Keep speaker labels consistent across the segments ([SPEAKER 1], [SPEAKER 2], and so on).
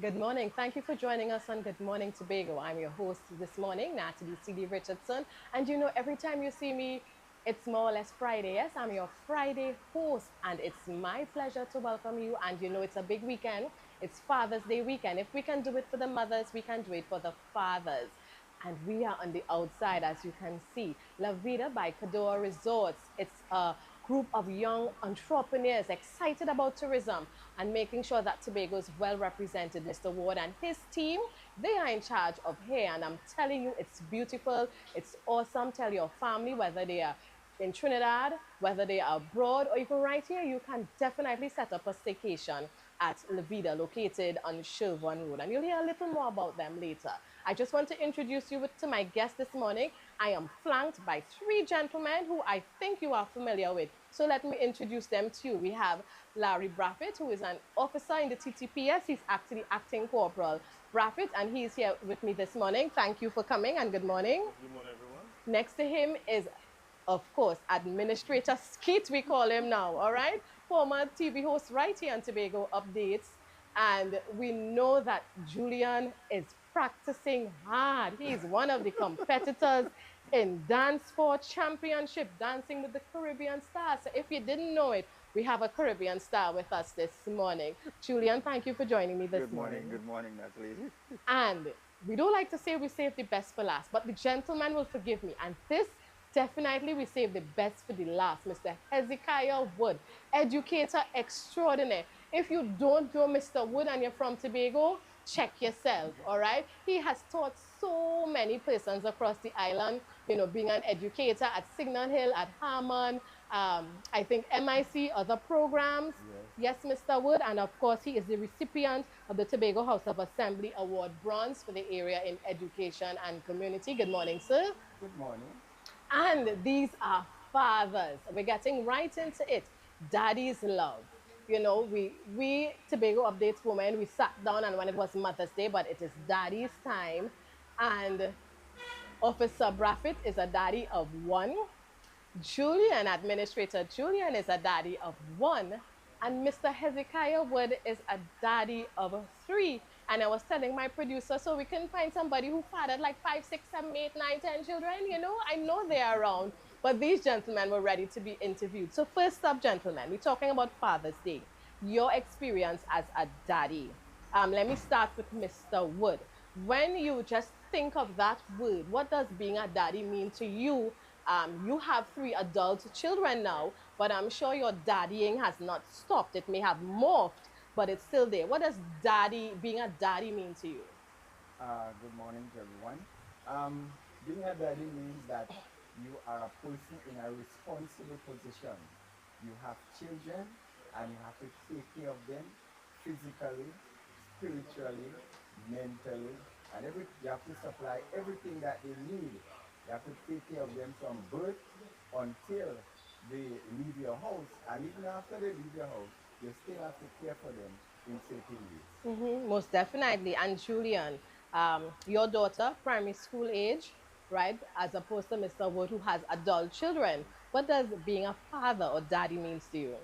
[SPEAKER 1] Good morning. Thank you for joining us on Good Morning Tobago. I'm your host this morning, Natalie Sealy-Richardson. And you know, every time you see me, it's more or less Friday. Yes, I'm your Friday host, and it's my pleasure to welcome you. And you know, it's a big weekend. It's Father's Day weekend. If we can do it for the mothers, we can do it for the fathers. And we are on the outside, as you can see. La Vida by Cador Resorts. It's a group of young entrepreneurs excited about tourism and making sure that Tobago is well represented. Mr. Ward and his team, they are in charge of here. And I'm telling you, it's beautiful. It's awesome. Tell your family, whether they are in Trinidad, whether they are abroad or even right here, you can definitely set up a staycation at La Vida, located on Sherburne Road. And you'll hear a little more about them later. I just want to introduce you to my guest this morning. I am flanked by three gentlemen who I think you are familiar with. So let me introduce them to you. We have Larry Braithwaite, who is an officer in the TTPS. He's actually acting corporal Braithwaite, and he's here with me this morning. Thank you for coming and good morning.
[SPEAKER 2] Good morning, everyone.
[SPEAKER 1] Next to him is, of course, Administrator Skeete, we call him now, all right? Former TV host right here on Tobago Updates. And we know that Julien is practicing hard. He's one of the competitors in Dance for Championship, Dancing with the Caribbean Stars. So if you didn't know it, we have a Caribbean star with us this morning. Julien, thank you for joining me this morning.
[SPEAKER 2] Good morning, Natalie.
[SPEAKER 1] And we don't like to say we save the best for last, but the gentleman will forgive me. And this, definitely we save the best for the last. Mr. Hezekiah Wood, educator extraordinaire. If you don't know Mr. Wood and you're from Tobago, check yourself, all right? He has taught so many persons across the island, you know, being an educator at Signal Hill, at Harmon, I think MIC, other programs. Yes, Mr. Wood, and of course, he is the recipient of the Tobago House of Assembly Award Bronze for the area in education and community. Good morning, sir.
[SPEAKER 2] Good morning.
[SPEAKER 1] And these are fathers. We're getting right into it. Daddy's love. You know, we Tobago Updates women, we sat down and when it was Mother's Day, but it is daddy's time. And Officer Braithwaite is a daddy of one. Julien, Administrator Julien, is a daddy of one. And Mr. Hezekiah Wood is a daddy of three. And I was telling my producer, so we can find somebody who fathered like 5, 6, 7, 8, 9, 10 children. You know, I know they're around. But these gentlemen were ready to be interviewed. So first up, gentlemen, we're talking about Father's Day. Your experience as a daddy. Let me start with Mr. Wood. When you just think of that word, what does being a daddy mean to you? You have 3 adult children now, but I'm sure your daddying has not stopped. It may have morphed, but it's still there. What does being a daddy mean to you?
[SPEAKER 2] Good morning to everyone. Being a daddy means that you are a person in a responsible position. You have children and you have to take care of them physically, spiritually, mentally, and you have to supply everything that they need. You have to take care of them from birth until they leave your house. And even after they leave your house, you still have to care for them in certain ways.
[SPEAKER 1] Most definitely. And Julian, your daughter, primary school age, right, as opposed to Mr. Wood, who has adult children. What does being a father or daddy means to you?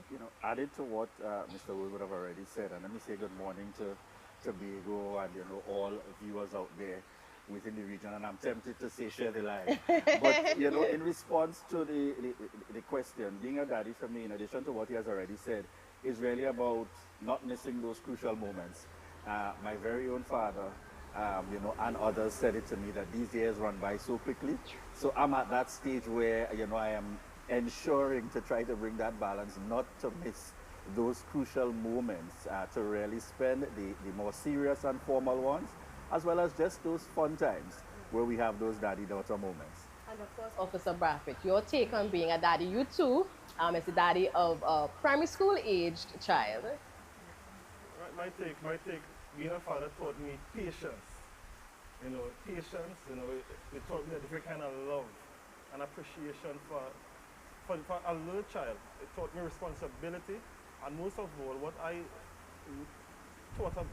[SPEAKER 3] Added to what Mr. Wood would have already said, and let me say good morning to Tobago and all viewers out there within the region. And I'm tempted to say share the life, but in response to the question, being a daddy for me, in addition to what he has already said, is really about not missing those crucial moments. My very own father, and others said it to me that these years run by so quickly. So I'm at that stage where I am ensuring to try to bring that balance, not to miss those crucial moments, to really spend the more serious and formal ones, as well as just those fun times where we have those daddy-daughter moments.
[SPEAKER 1] And of course, Officer Braithwaite, your take on being a daddy, you too, as a daddy of a primary school aged child.
[SPEAKER 4] Right, my take, being a father taught me patience. Patience, it taught me a different kind of love and appreciation for a little child. It taught me responsibility, and most of all, what I thought of,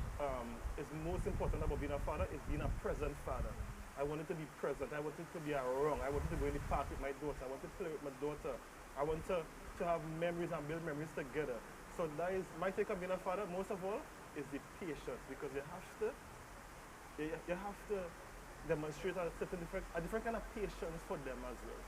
[SPEAKER 4] is most important about being a father is being a present father. I wanted to be present. I wanted to be around. I wanted to go in the park with my daughter. I wanted to play with my daughter. I want to have memories and build memories together. So that is my take on being a father. Most of all, is the patience, because you have to demonstrate a different kind of patience for them as well.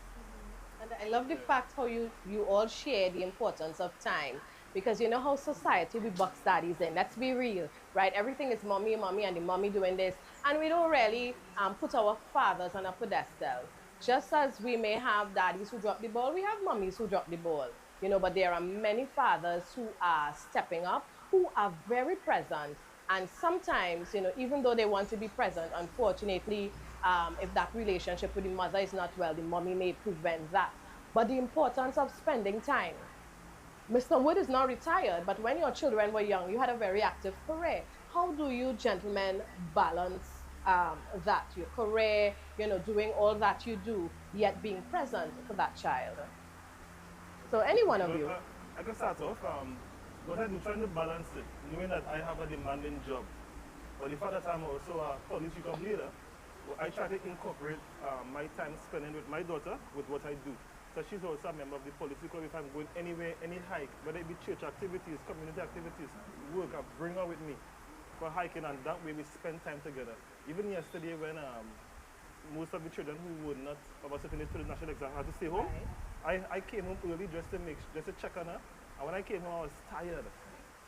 [SPEAKER 1] And I love the fact how you all share the importance of time. Because you know how society we box daddies in. Let's be real, right? Everything is mommy, mommy, and the mommy doing this. And we don't really put our fathers on a pedestal. Just as we may have daddies who drop the ball, we have mummies who drop the ball. You know, but there are many fathers who are stepping up, who are very present. And sometimes, you know, even though they want to be present, unfortunately, if that relationship with the mother is not well, the mommy may prevent that. But the importance of spending time. Mr. Wood is now retired, but when your children were young, you had a very active career. How do you gentlemen balance that, your career, you know, doing all that you do, yet being present for that child? So any one of you.
[SPEAKER 4] I can start off. What I'm trying to balance it, knowing that I have a demanding job. But the fact that I'm also a police uniform leader, I try to incorporate my time spending with my daughter with what I do. So she's also a member of the policy club. If I'm going anywhere, any hike, whether it be church activities, community activities, work, I bring her with me for hiking, and that way we spend time together. Even yesterday when most of the children who would not participate to the national exam had to stay home, I came home early just to check on her. And when I came home, I was tired.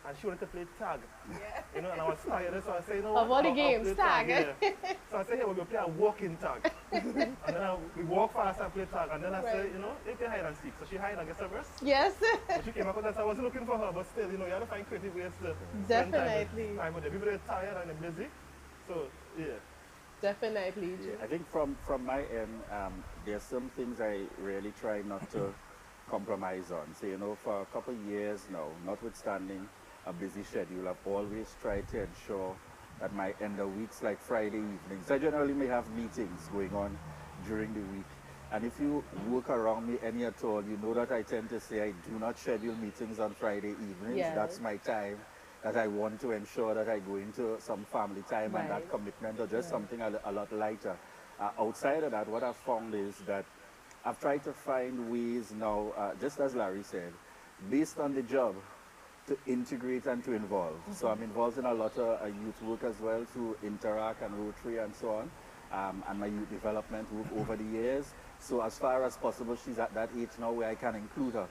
[SPEAKER 4] And she wanted to play tag. Yeah. You know, and I was tired, so I said, you know what?
[SPEAKER 1] Of all the games, tag.
[SPEAKER 4] Yeah. So I said, hey, we're going to play a walking tag. And then we walk fast and play tag. And then I said, you know, they play hide and seek. So she hide and gets a verse.
[SPEAKER 1] Yes.
[SPEAKER 4] But she came back with us. I wasn't looking for her, but still, you know, you have to find creative ways to
[SPEAKER 1] Definitely.
[SPEAKER 4] spend time with them. People are tired and they're busy. So, yeah.
[SPEAKER 1] Definitely.
[SPEAKER 3] Yeah, I think from my end, there's some things I really try not to compromise on. So, you know, for a couple of years now, notwithstanding a busy schedule, I've always tried to ensure that my end of weeks, like Friday evenings, I generally may have meetings going on during the week. And if you work around me any at all, you know that I tend to say I do not schedule meetings on Friday evenings.
[SPEAKER 1] Yes.
[SPEAKER 3] That's my time that I want to ensure that I go into some family time and that commitment, or just something a lot lighter. Outside of that, what I've found is that I've tried to find ways now, just as Larry said, based on the job, to integrate and to involve. So I'm involved in a lot of youth work as well, through Interact and Rotary and so on, and my youth development work over the years. So as far as possible, she's at that age now where I can include her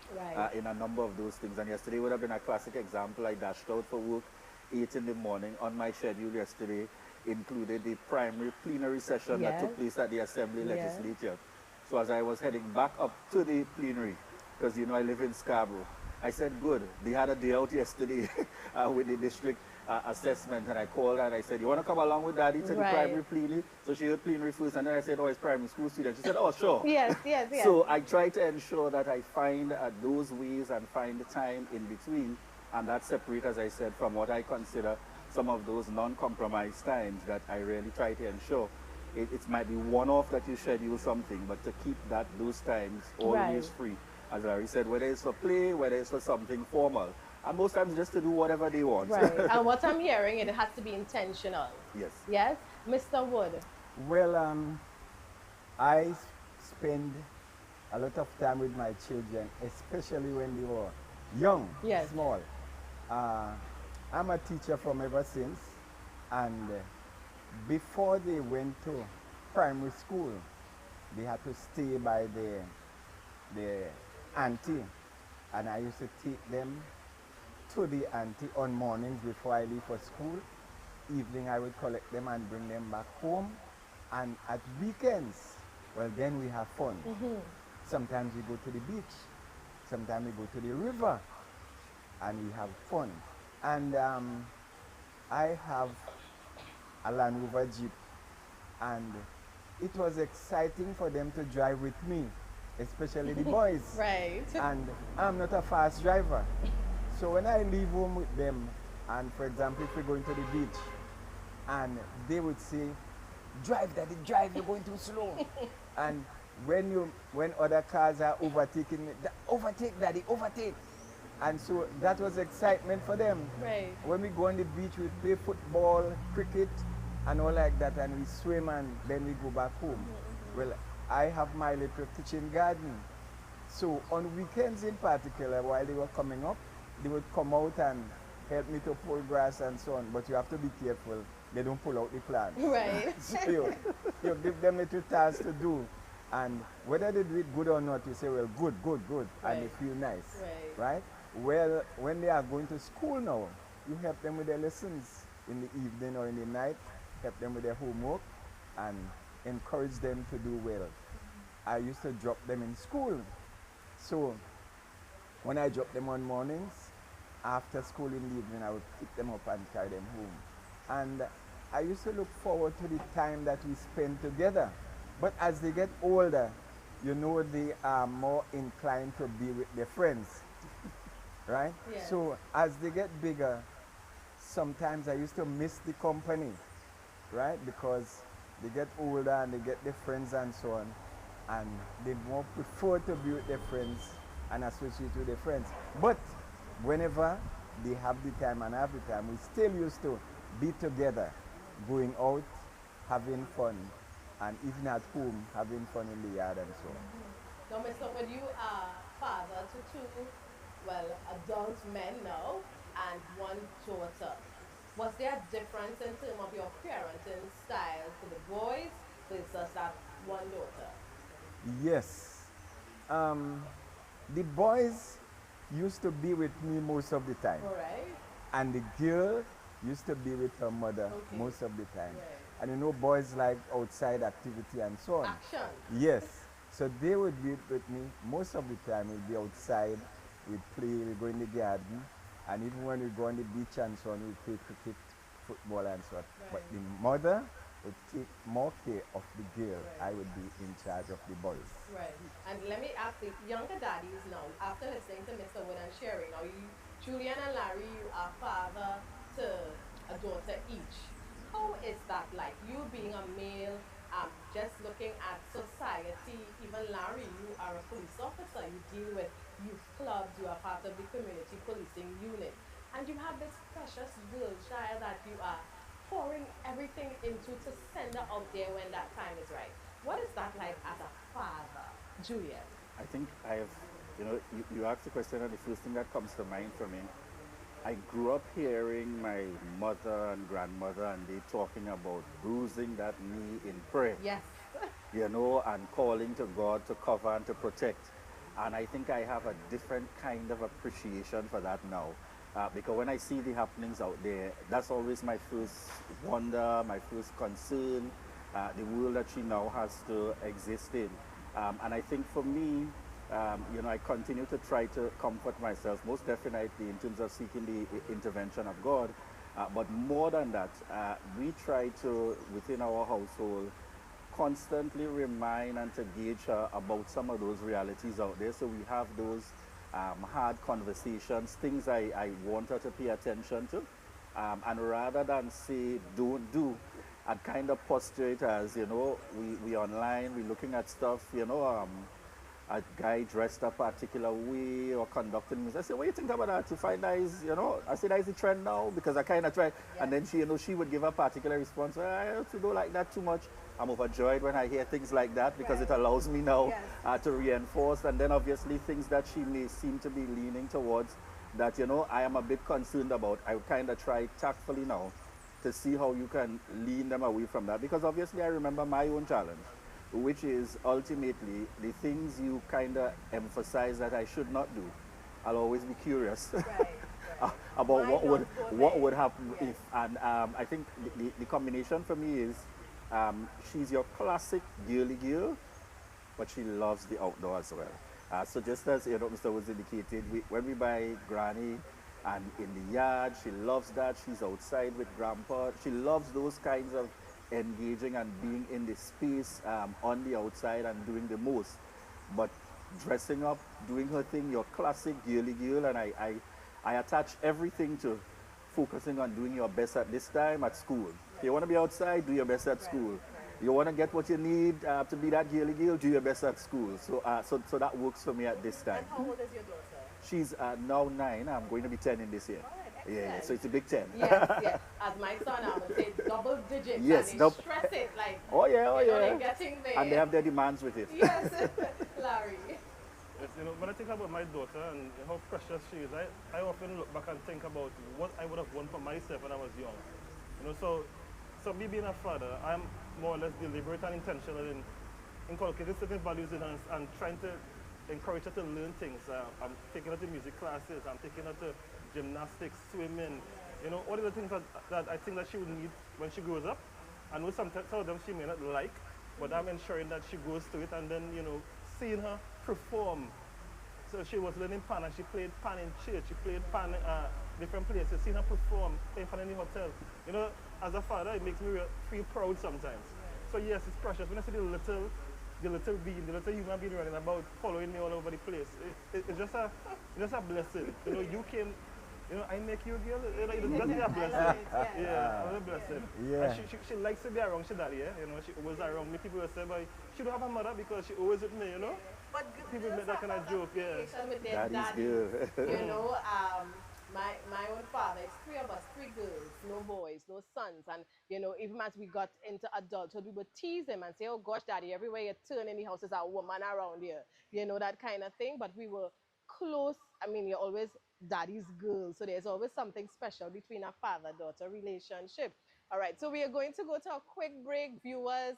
[SPEAKER 3] in a number of those things. And yesterday would have been a classic example. I dashed out for work 8 in the morning. On my schedule yesterday included the primary plenary session that took place at the Assembly Legislature. So as I was heading back up to the plenary, because you know I live in Scarborough, I said, good, they had a day out yesterday with the district assessment, and I called her and I said, you want to come along with Daddy to the primary plenary? So she heard plenary first, and then I said, oh, it's primary school student. She said, oh, sure.
[SPEAKER 1] Yes.
[SPEAKER 3] So I try to ensure that I find those ways and find the time in between, and that separate, as I said, from what I consider some of those non-compromise times that I really try to ensure. It might be one-off that you schedule something, but to keep those times always free. As Larry said, whether it's for play, whether it's for something formal, and most times just to do whatever they want.
[SPEAKER 1] Right. And what I'm hearing, it has to be intentional.
[SPEAKER 3] Yes.
[SPEAKER 1] Yes, Mr. Wood.
[SPEAKER 2] Well, I spend a lot of time with my children, especially when they were young, small. I'm a teacher from ever since, and before they went to primary school, they had to stay by the auntie, and I used to take them to the auntie on mornings before I leave for school. Evening I would collect them and bring them back home, and at weekends, well, then we have fun. Sometimes we go to the beach, sometimes we go to the river, and we have fun. And I have a Land Rover Jeep, and it was exciting for them to drive with me, especially the boys.
[SPEAKER 1] Right.
[SPEAKER 2] And I'm not a fast driver. So when I leave home with them, and for example, if we're going to the beach, and they would say, drive, Daddy, drive, you're going too slow. And when other cars are overtaking me, overtake, Daddy, overtake. And so that was excitement for them.
[SPEAKER 1] Right.
[SPEAKER 2] When we go on the beach, we play football, cricket, and all like that, and we swim, and then we go back home. Well, I have my little kitchen garden. So on weekends in particular, while they were coming up, they would come out and help me to pull grass and so on. But you have to be careful. They don't pull out the plants.
[SPEAKER 1] Right.
[SPEAKER 2] So you give them little tasks to do. And whether they do it good or not, you say, well, good, good, good. And they
[SPEAKER 1] Right.
[SPEAKER 2] feel nice.
[SPEAKER 1] Right.
[SPEAKER 2] Right? Well, when they are going to school now, you help them with their lessons in the evening or in the night, help them with their homework, and encourage them to do well. I used to drop them in school. So when I drop them on mornings, after school in the evening, I would pick them up and carry them home. And I used to look forward to the time that we spend together. But as they get older, you know, they are more inclined to be with their friends, right?
[SPEAKER 1] Yes.
[SPEAKER 2] So as they get bigger, sometimes I used to miss the company, right? Because they get older and they get their friends and so on, and they more prefer to be with their friends and associate with their friends. But whenever they have the time and have the time, we still used to be together, going out, having fun, and even at home, having fun in the yard and so on.
[SPEAKER 1] Now, Mr. Wood, you are father to two, well, adult men now, and one daughter. Was there a difference in terms of your parenting style to the boys versus that one daughter?
[SPEAKER 2] Yes. The boys used to be with me most of the time.
[SPEAKER 1] All right.
[SPEAKER 2] And the girl used to be with her mother
[SPEAKER 1] Okay.
[SPEAKER 2] most of the time.
[SPEAKER 1] Right.
[SPEAKER 2] And you know, boys like outside activity and so on.
[SPEAKER 1] Action.
[SPEAKER 2] Yes. So they would be with me most of the time. We'd be outside, we'd play, we'd go in the garden, and even when we go on the beach and so on, we'd play cricket, football and so on. But
[SPEAKER 1] Right.
[SPEAKER 2] the mother would take more care of the girl.
[SPEAKER 1] Right.
[SPEAKER 2] I would be in charge of the boys.
[SPEAKER 1] Right. And let me ask the younger daddies now, after listening to Mr. Wood and sharing, now you, Julian and Larry, you are father to a daughter each. How is that like? You being a male, just looking at society, even Larry, you are a police officer, you deal with youth clubs, you are part of the community policing unit. And you have this precious girl child that you are pouring everything into to send her out there when that time is right. What is that like as a father, Julian?
[SPEAKER 3] I think I have, you asked the question, and the first thing that comes to mind for me, I grew up hearing my mother and grandmother and they talking about bruising that knee in prayer,
[SPEAKER 1] Yes.
[SPEAKER 3] and calling to God to cover and to protect. And I think I have a different kind of appreciation for that now. Because when I see the happenings out there, that's always my first wonder, my first concern, the world that she now has to exist in. And I think for me, I continue to try to comfort myself, most definitely in terms of seeking the intervention of God. But more than that, we try to, within our household, constantly remind and to gauge her about some of those realities out there. So we have those hard conversations, things I want her to pay attention to. And rather than say, don't do, I'd kind of posture it as, we online, we're looking at stuff, a guy dressed a particular way or conducting music. I said, what do you think about that? You find that is, I say that is the trend now because I kind of try. And then she would give a particular response. Well, I don't like that too much. I'm overjoyed when I hear things like that because it allows me now to reinforce. And then obviously things that she may seem to be leaning towards that, I am a bit concerned about. I would kind of try tactfully now to see how you can lean them away from that. Because obviously I remember my own challenge, which is ultimately the things you kind of emphasize that I should not do. I'll always be curious about what would happen if. And I think the combination for me is she's your classic girly girl, but she loves the outdoor as well. So just as Mr. Woods indicated, when we buy Granny and in the yard, she loves that. She's outside with Grandpa. She loves those kinds of engaging and being in the space on the outside and doing the most. But dressing up, doing her thing, your classic girly girl, and I attach everything to focusing on doing your best at this time at school. You want to be outside, do your best at school. You want to get what you need to be that girly girl, do your best at school. So that works for me at this time.
[SPEAKER 1] And how old is your daughter?
[SPEAKER 3] She's now 9. I'm going to be 10 in this year. Yeah, so it's a big 10.
[SPEAKER 1] Yes. As my son, I would say double digits.
[SPEAKER 3] Yes,
[SPEAKER 1] and they stress it like.
[SPEAKER 3] Oh yeah.
[SPEAKER 1] They're getting there.
[SPEAKER 3] And they have their demands with it.
[SPEAKER 1] Yes, Larry.
[SPEAKER 4] Yes, when I think about my daughter and how precious she is, I often look back and think about what I would have won for myself when I was young. So me being a father, I'm more or less deliberate and intentional in inculcating certain values in her and trying to encourage her to learn things. I'm taking her to music classes, I'm taking her to gymnastics, swimming, all of the things that I think that she would need when she grows up. I know some of them she may not like, but I'm ensuring that she goes to it, and then, seeing her perform. So she was learning pan, and she played pan in church, she played pan different places, seeing her perform, playing pan in the hotel. As a father, it makes me feel proud sometimes. So yes, it's precious. When I see the little being, the little human being running about, following me all over the place, it's just a blessing. You came, I make you a girl, it's just a blessing. Yeah, it's a blessing.
[SPEAKER 2] Yeah.
[SPEAKER 4] And she likes to be around she daddy, she always around me. People will say, but she don't have a mother because she always with me,
[SPEAKER 1] But
[SPEAKER 4] people make that kind of joke, yeah.
[SPEAKER 1] With their
[SPEAKER 3] That is
[SPEAKER 1] daddy.
[SPEAKER 3] good.
[SPEAKER 1] My own father, it's three of us, three girls, no boys, no sons. And, even as we got into adulthood, we would tease him and say, oh gosh, daddy, everywhere you turn in the house is a woman around here. That kind of thing. But we were close. I mean, you're always daddy's girl. So there's always something special between a father-daughter relationship. All right, so we are going to go to a quick break, viewers.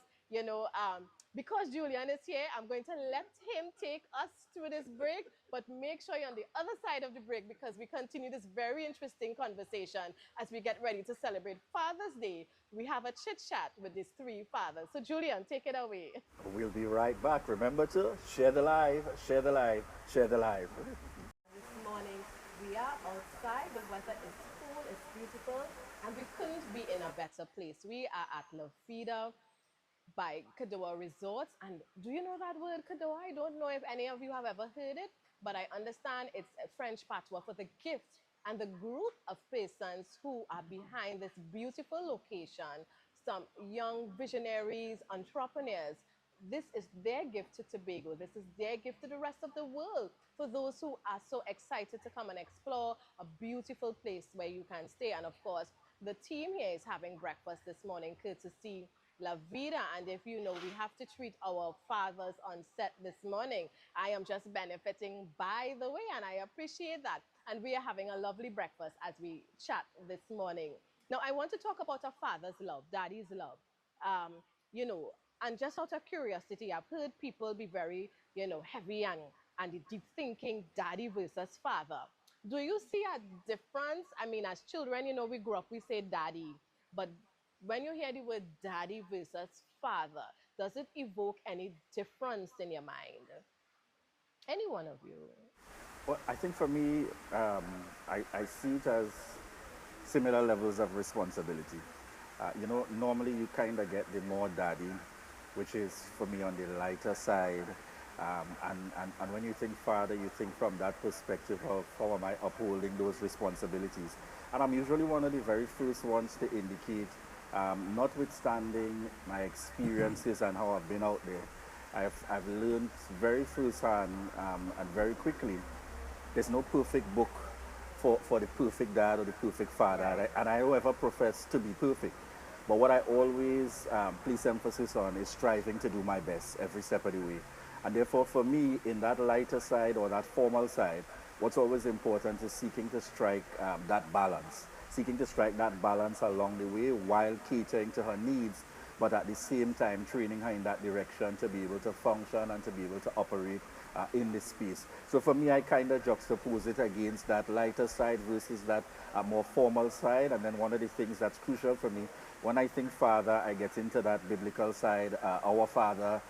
[SPEAKER 1] Because Julien is here, I'm going to let him take us through this break, but make sure you're on the other side of the break because we continue this very interesting conversation as we get ready to celebrate Father's Day. We have a chit-chat with these three fathers. So Julien, take it away.
[SPEAKER 3] We'll be right back. Remember to share the live, share the live, share the live.
[SPEAKER 1] This morning, we are outside. The weather is cool, it's beautiful, and we couldn't be in a better place. We are at La Vida by Kadoa Resorts. And do you know that word, Kadoa? I don't know if any of you have ever heard it, but I understand it's a French patois for the gift and the group of persons who are behind this beautiful location, some young visionaries, entrepreneurs. This is their gift to Tobago. This is their gift to the rest of the world for those who are so excited to come and explore a beautiful place where you can stay. And of course, the team here is having breakfast this morning, courtesy La Vida. And if you know, we have to treat our fathers on set this morning. I am just benefiting by the way, and I appreciate that. And we are having a lovely breakfast as we chat this morning. Now, I want to talk about a father's love, daddy's love. Um, you know, and just out of curiosity, I've heard people be very, heavy and deep thinking, daddy versus father. Do you see a difference? I mean, as children, we grew up, we say daddy, but when you hear the word daddy versus father, does it evoke any difference in your mind? Any one of you?
[SPEAKER 3] Well, I think for me, I see it as similar levels of responsibility. Normally you kind of get the more daddy, which is for me on the lighter side. And when you think father, you think from that perspective of how am I upholding those responsibilities. And I'm usually one of the very first ones to indicate, notwithstanding my experiences and how I've been out there, I've learned very firsthand and very quickly, there's no perfect book for the perfect dad or the perfect father.
[SPEAKER 1] Right.
[SPEAKER 3] And I don't ever profess to be perfect. But what I always place emphasis on is striving to do my best every step of the way. And therefore, for me, in that lighter side or that formal side, what's always important is seeking to strike that balance. Seeking to strike that balance along the way while catering to her needs, but at the same time training her in that direction to be able to function and to be able to operate in this space. So for me, I kind of juxtapose it against that lighter side versus that more formal side. And then one of the things that's crucial for me, when I think father, I get into that biblical side, our Father,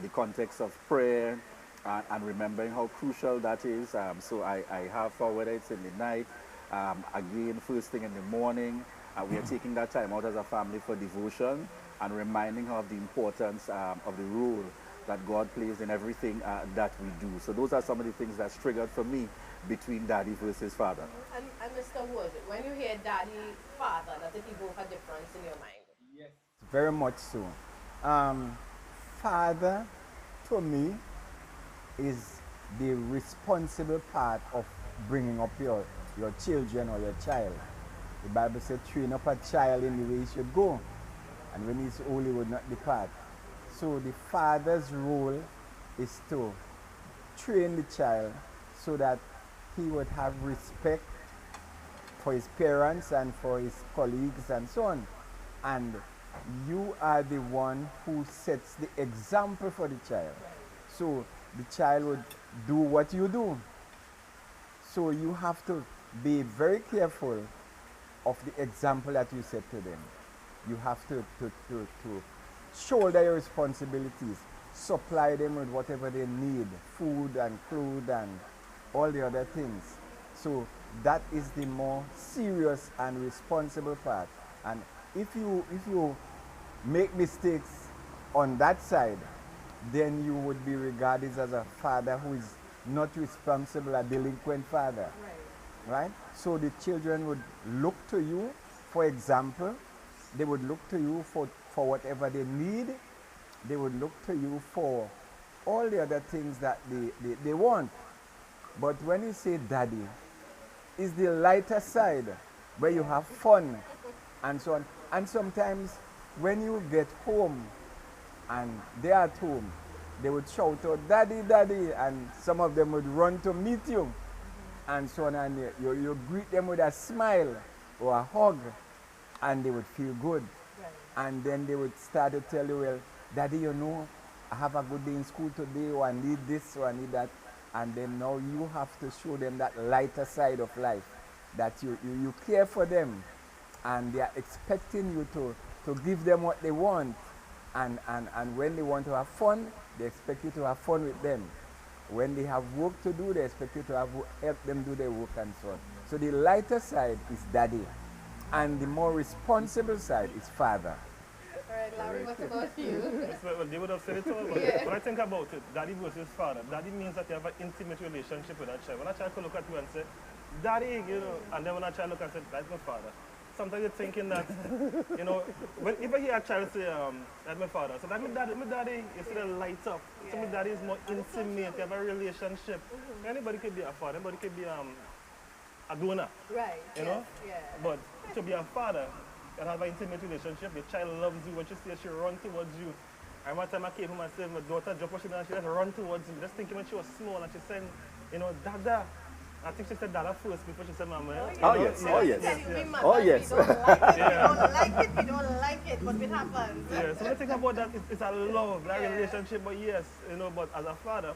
[SPEAKER 3] the context of prayer, and remembering how crucial that is. So I have, for whether it's in the night, again, first thing in the morning, we are taking that time out as a family for devotion and reminding her of the importance of the role that God plays in everything that we do. So those are some of the things that's triggered for me between daddy versus father.
[SPEAKER 1] And Mr. Wood, when you hear daddy, father, does it evoke a difference in your mind?
[SPEAKER 2] Yes, very much so. Father, to me, is the responsible part of bringing up your children or your child. The Bible says, train up a child in the way he should go, and when he's old, he would not depart. So the father's role is to train the child so that he would have respect for his parents and for his colleagues and so on. And you are the one who sets the example for the child. So the child would do what you do. So you have to be very careful of the example that you set to them. You have to shoulder your responsibilities, supply them with whatever they need, food and clothes and all the other things. So that is the more serious and responsible part. And if you make mistakes on that side, then you would be regarded as a father who is not responsible, a delinquent father. Right? So the children would look to you for example. They would look to you for whatever they need. They would look to you for all the other things that they want. But when you say daddy, it's the lighter side where you have fun and so on. And sometimes when you get home and they're at home, they would shout out, daddy, daddy, and some of them would run to meet you and so on. And you greet them with a smile or a hug and they would feel good. And then they would start to tell you, well, daddy, you know, I have a good day in school today, or I need this, or I need that. And then now you have to show them that lighter side of life, that you care for them, and they are expecting you to give them what they want. And when they want to have fun, they expect you to have fun with them. When they have work to do, they expect you to help them do their work and so on. So the lighter side is daddy, and the more responsible side is father.
[SPEAKER 1] All right, Larry, what about you?
[SPEAKER 4] Well, they would have said it all, but when I think about it, daddy versus father, daddy means that you have an intimate relationship with that child. When a child could look at you and say, daddy, you know, and then when a child look and say, that's my father. Sometimes you're thinking that, you know, if I hear a child say, that's my father, so that's my daddy, you see the light up. Yeah. So my daddy is more intimate, you have a relationship. Anybody could be a father, anybody could be a donor.
[SPEAKER 1] Right.
[SPEAKER 4] You know?
[SPEAKER 1] Yeah.
[SPEAKER 4] But to be a father and have an intimate relationship, your child loves you. When she sees she run towards you. And one time I came home and said, my daughter jumped up, she just run towards me. Just thinking when she was small and she said, you know, Dada. I think she said Dada first before she said Mama.
[SPEAKER 3] Oh, yes. Oh, yes. Oh, yes.
[SPEAKER 1] We don't like it, we don't like it, but it happens.
[SPEAKER 4] Yeah, so when I think about that, it's a love, that relationship, but yes, you know, but as a father,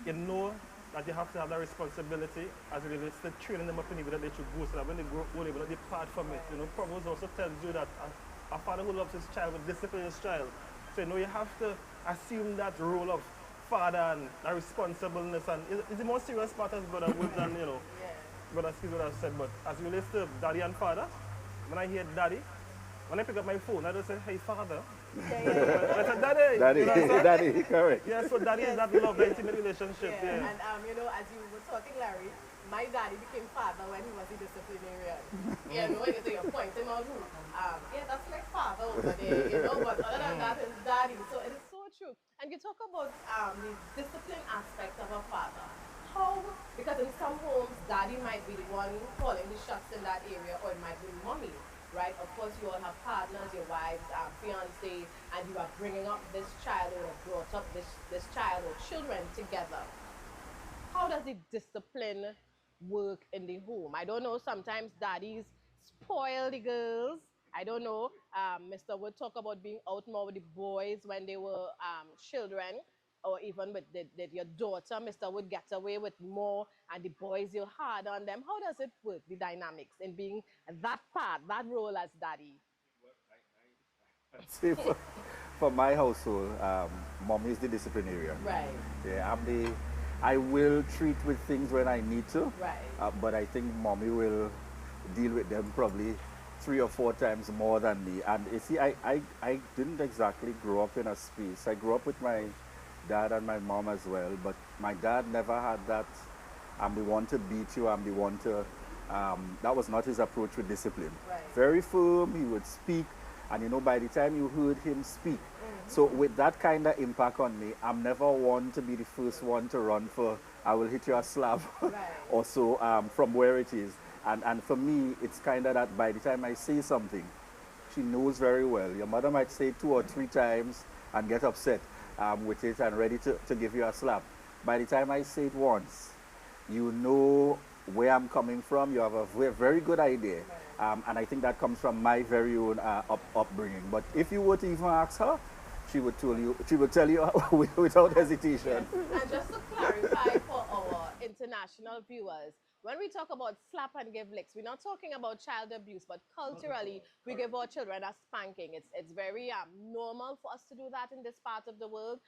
[SPEAKER 4] you know that you have to have that responsibility as it relates to training them up in the way that they should go, so that when they grow old, they will not depart from it. You know, Proverbs also tells you that a father who loves his child will discipline his child. So, you know, you have to assume that role of father and that responsibleness, and it's the most serious part as Brother Woods and, you know, Brother Skeete would have said, but as it relates to daddy and father, when I hear daddy, when I pick up my phone, I just say, hey, father. I said, daddy.
[SPEAKER 3] Daddy,
[SPEAKER 4] you know
[SPEAKER 3] daddy, correct.
[SPEAKER 4] Yeah, so daddy is that love, that intimate relationship.
[SPEAKER 1] Yeah. And you know, as you were talking, Larry, my daddy became father when he was a disciplinarian. You know, so you point him out, yeah, that's like father over there, you know, but other than that is daddy. So it is so true. And you talk about the discipline aspect of a father. How, because in some homes, daddy might be the one calling the shots in that area, or it might be mommy. Right? Of course, you all have partners, your wives, fiancé, and you are bringing up this child or brought up this child or children together. How does the discipline work in the home? I don't know, sometimes daddies spoil the girls. I don't know, Mr. Would talk about being out more with the boys when they were children, or even with your daughter, Mr. Would get away with more, and the boys, you're hard on them. How does it work, the dynamics in being that part, that role as daddy?
[SPEAKER 3] See, for my household, mom is the disciplinarian.
[SPEAKER 1] Right.
[SPEAKER 3] Yeah, I will treat with things when I need to.
[SPEAKER 1] Right.
[SPEAKER 3] But I think mommy will deal with them probably 3 or 4 times more than me. And you see, I didn't exactly grow up in a space. I grew up with my dad and my mom as well, but my dad never had that, I'm the one to beat you, I'm the one to, that was not his approach with discipline.
[SPEAKER 1] Right.
[SPEAKER 3] Very firm, he would speak, and you know, by the time you heard him speak, so with that kind of impact on me, I'm never one to be the first one to run for, I will hit you a slap or so from where it is. And for me, it's kind of that by the time I say something, she knows very well. Your mother might say 2 or 3 times and get upset with it and ready to give you a slap. by the time I say it once, you know where I'm coming from. You have a very good idea. And I think that comes from my very own upbringing. But if you were to even ask her, she would tell you without hesitation.
[SPEAKER 1] Yes. And just to clarify for our international viewers, when we talk about slap and give licks, we're not talking about child abuse, but culturally, we give our children a spanking. It's very normal for us to do that in this part of the world.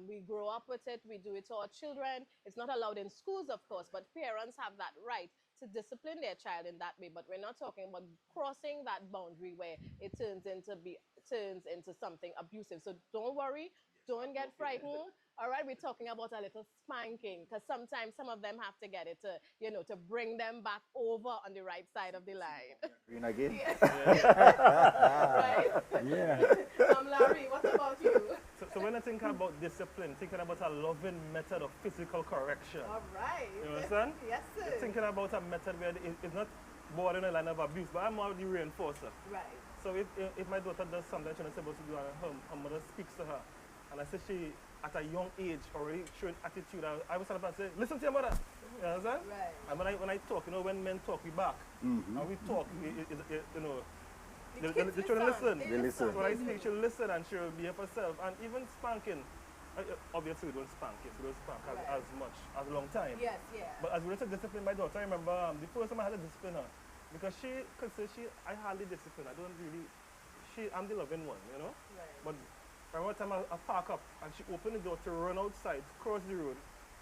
[SPEAKER 1] We grow up with it. We do it to our children. It's not allowed in schools, of course, but parents have that right to discipline their child in that way. But we're not talking about crossing that boundary where it turns into something abusive. So don't worry, don't get frightened. All right, we're talking about a little spanking because sometimes some of them have to get it to bring them back over on the right side of the line.
[SPEAKER 3] Green again?
[SPEAKER 1] Right?
[SPEAKER 2] Yeah.
[SPEAKER 1] Larry, what about you?
[SPEAKER 4] So when I think about discipline, thinking about a loving method of physical correction.
[SPEAKER 1] All right.
[SPEAKER 4] You understand?
[SPEAKER 1] Yes, sir.
[SPEAKER 4] Thinking about a method where it's not bordering a line of abuse, but I'm more the reinforcer.
[SPEAKER 1] Right.
[SPEAKER 4] So if my daughter does something she's not supposed to do and her mother speaks to her, and I say she, at a young age, already showing attitude, I was stand up and say, listen to your mother. You understand?
[SPEAKER 1] Right.
[SPEAKER 4] And when I talk, when men talk, we back.
[SPEAKER 3] Mm-hmm.
[SPEAKER 4] And we talk, the children listen.
[SPEAKER 3] They listen.
[SPEAKER 4] So when I speak, she'll listen and she'll be up herself. And even spanking, obviously we don't spank kids, we don't spank as much, as a long time.
[SPEAKER 1] Yes, yeah.
[SPEAKER 4] But as we were to discipline my daughter, I remember the first time I had to discipline her, because she could say I hardly discipline. I don't really, I'm the loving one,
[SPEAKER 1] Right.
[SPEAKER 4] But I remember time I park up and she opened the door to run outside, cross the road,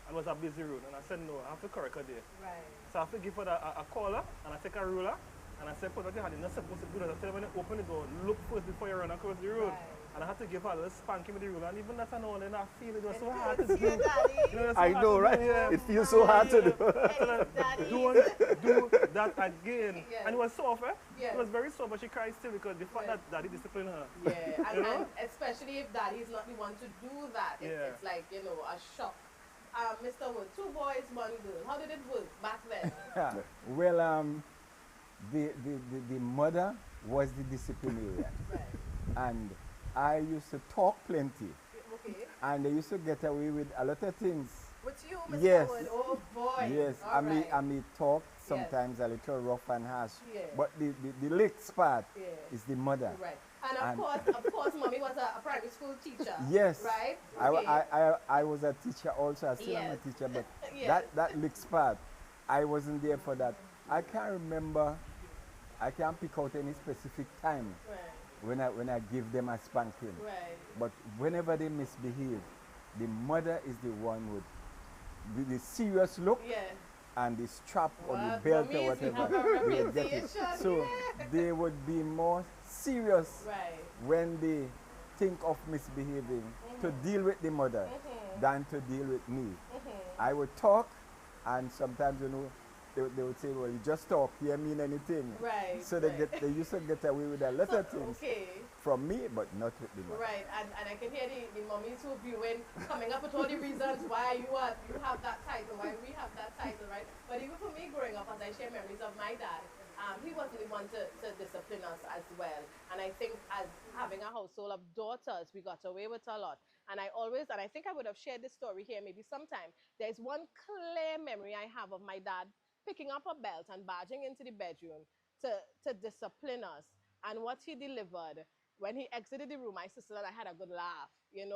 [SPEAKER 4] and it was a busy road. And I said, no, I have to correct her there.
[SPEAKER 1] Right.
[SPEAKER 4] So I have to give her a collar, and I take a ruler, and I said, put what you had, you're not supposed to do that. I said, when you open the door, look first before you run across the road.
[SPEAKER 1] Right.
[SPEAKER 4] And I had to give her a little spanking with the ruler, and even that and all, and I feel it was so hard to
[SPEAKER 1] It's
[SPEAKER 4] do.
[SPEAKER 1] your daddy.
[SPEAKER 3] I know, right? It feels so hard to do.
[SPEAKER 1] Daddy.
[SPEAKER 4] Don't do that again.
[SPEAKER 1] Yes.
[SPEAKER 4] And it was soft, eh?
[SPEAKER 1] Yes.
[SPEAKER 4] It was very soft, but she cried still because the fact that daddy disciplined her.
[SPEAKER 1] Yeah,
[SPEAKER 4] You know?
[SPEAKER 1] and especially if daddy is not the one to do that. It's like, a shock. Mr. Wood, 2 boys, 1 girl. How did it work back then?
[SPEAKER 2] Well, the mother was the disciplinarian.
[SPEAKER 1] Right.
[SPEAKER 2] And I used to talk plenty.
[SPEAKER 1] Okay.
[SPEAKER 2] And I used to get away with a lot of things.
[SPEAKER 1] With you, Mr.
[SPEAKER 2] Yes.
[SPEAKER 1] Wood? Oh, boy.
[SPEAKER 2] Yes,
[SPEAKER 1] All right.
[SPEAKER 2] I may talk sometimes a little rough and harsh.
[SPEAKER 1] Yeah.
[SPEAKER 2] But the licks part
[SPEAKER 1] Yeah.
[SPEAKER 2] is the mother.
[SPEAKER 1] Right. And of course, mommy was a primary school teacher.
[SPEAKER 2] Yes.
[SPEAKER 1] Right?
[SPEAKER 2] I was a teacher also. I still am a
[SPEAKER 1] Yes.
[SPEAKER 2] teacher, but
[SPEAKER 1] Yes.
[SPEAKER 2] that licks part, I wasn't there for that. I can't remember, I can't pick out any specific time
[SPEAKER 1] Right.
[SPEAKER 2] when I give them a spanking.
[SPEAKER 1] Right.
[SPEAKER 2] But whenever they misbehave, the mother is the one with the serious look
[SPEAKER 1] Yeah.
[SPEAKER 2] and the strap or the
[SPEAKER 1] Well,
[SPEAKER 2] belt
[SPEAKER 1] for me,
[SPEAKER 2] or
[SPEAKER 1] we have
[SPEAKER 2] whatever.
[SPEAKER 1] a
[SPEAKER 2] They get it.
[SPEAKER 1] reputation,
[SPEAKER 2] So
[SPEAKER 1] yeah.
[SPEAKER 2] they would be more serious
[SPEAKER 1] Right.
[SPEAKER 2] when they think of misbehaving to deal with the mother than to deal with me. I would talk, and sometimes they would say, well, you just talk, you don't mean anything.
[SPEAKER 1] Right.
[SPEAKER 2] So
[SPEAKER 1] right.
[SPEAKER 2] they used to get away with a lot of things
[SPEAKER 1] Okay.
[SPEAKER 2] from me, but not with the mother.
[SPEAKER 1] Right, and I can hear the mummies who are viewing coming up with all the reasons why you have that title, why we have that title, right? But even for me growing up, as I share memories of my dad, he wasn't the one to discipline us as well. And I think as having a household of daughters, we got away with a lot. And I think I would have shared this story here maybe sometime. There's one clear memory I have of my dad picking up a belt and barging into the bedroom to discipline us. And what he delivered, when he exited the room, my sister and I had a good laugh,